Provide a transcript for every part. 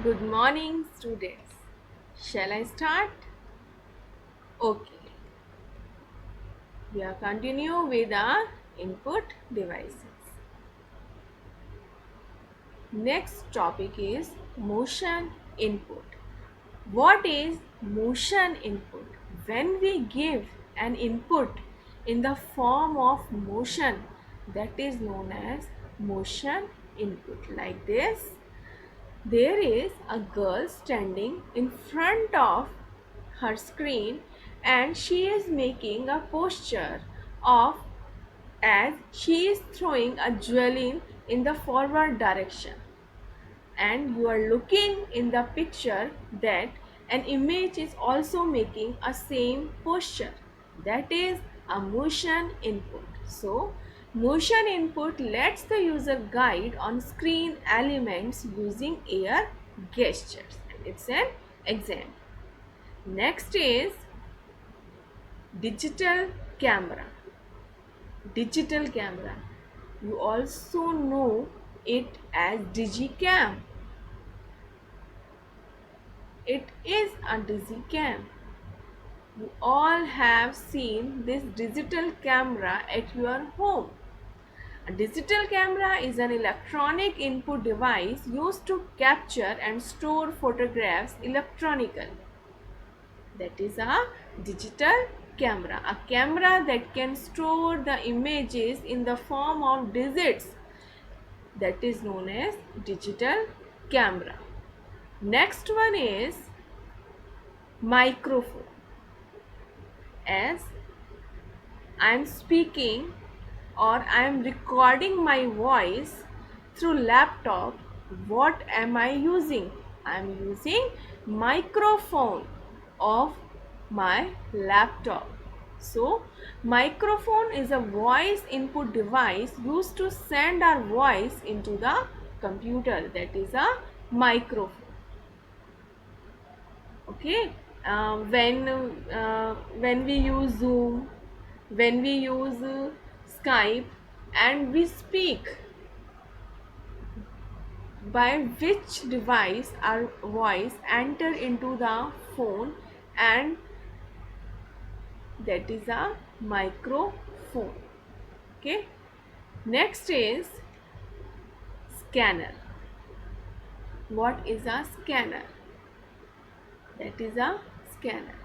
Good morning, students. Shall I start? Okay. We are continue with our input devices. Next topic is motion input. What is motion input? When we give an input in the form of motion, that is known as motion input. Like this, there is a girl standing in front of her screen and she is making a posture of as she is throwing a javelin in the forward direction, and you are looking in the picture that an image is also making a same posture, that is a motion input. So motion input lets the user guide on screen elements using air gestures, and it's an example. Next is digital camera. Digital camera, you also know it as digicam. It is a digicam. You all have seen this digital camera at your home. A digital camera is an electronic input device used to capture and store photographs electronically. That is a digital camera. A camera that can store the images in the form of digits. That is known as digital camera. Next one is microphone. As I am speaking or I am recording my voice through laptop, what am I using? I am using microphone of my laptop. So microphone is a voice input device used to send our voice into the computer. That is a microphone. Okay. When we use Zoom, when we use Skype, and we speak, by which device our voice enter into the phone, and that is a microphone. Okay. Next is scanner. What is a scanner? That is a scanner.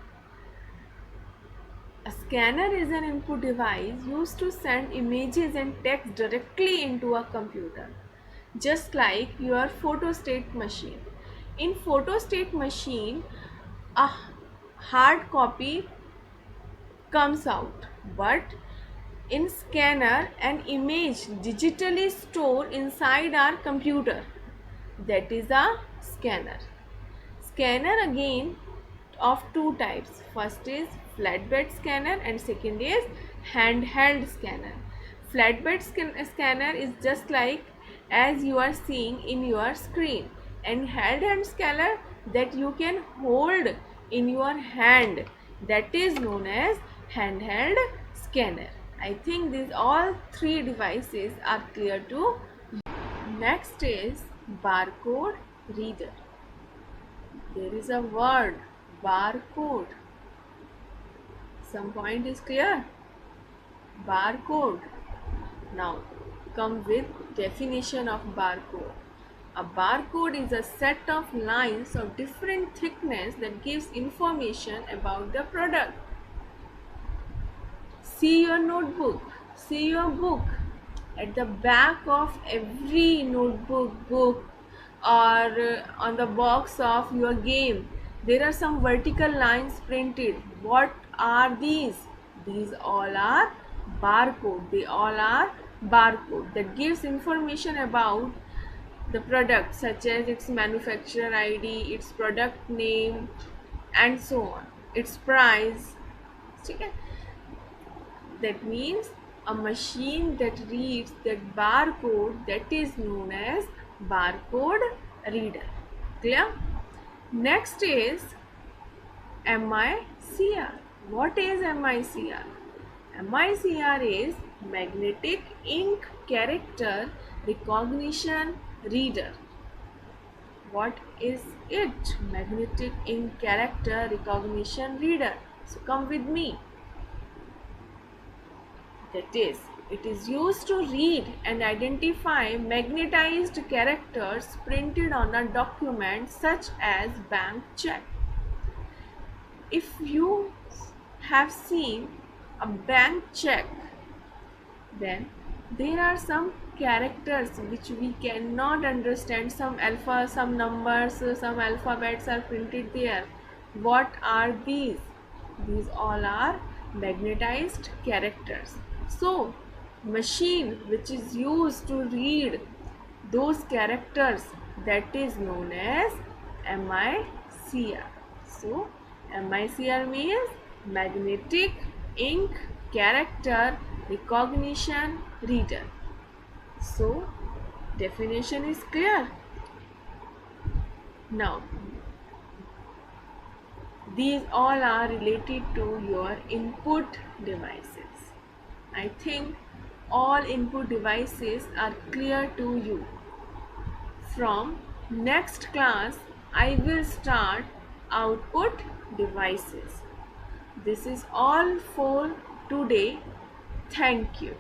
A scanner is an input device used to send images and text directly into a computer, just like your photostat machine. In photostat machine, a hard copy comes out, but in scanner, an image digitally stored inside our computer. That is a scanner. Scanner again of two types. First is flatbed scanner and second is handheld scanner. Scanner is just like as you are seeing in your screen, and handheld scanner that you can hold in your hand, that is known as handheld scanner. I think these all three devices are clear to you. Next is barcode reader. There is a word barcode. Some point is clear? Barcode. Now come with definition of barcode. A barcode is a set of lines of different thickness that gives information about the product. See your notebook, see your book. At the back of every notebook, book, or on the box of your game, there are some vertical lines printed. What are these? These all are barcode. They all are barcode that gives information about the product, such as its manufacturer ID, its product name, and so on, its price. Okay? That means a machine that reads that barcode, that is known as barcode reader. Clear? Next is MICR. What is MICR? MICR is magnetic ink character recognition reader. What is it? Magnetic ink character recognition reader. So come with me. That is, it is used to read and identify magnetized characters printed on a document such as bank check. If you have seen a bank check, then there are some characters which we cannot understand. Some alpha, some numbers, some alphabets are printed there. What are these? These all are magnetized characters. So machine which is used to read those characters, that is known as MICR. So MICR means magnetic ink character recognition reader. So definition is clear. Now these all are related to your input devices. I think all input devices are clear to you. From next class, I will start output devices. This is all for today. Thank you.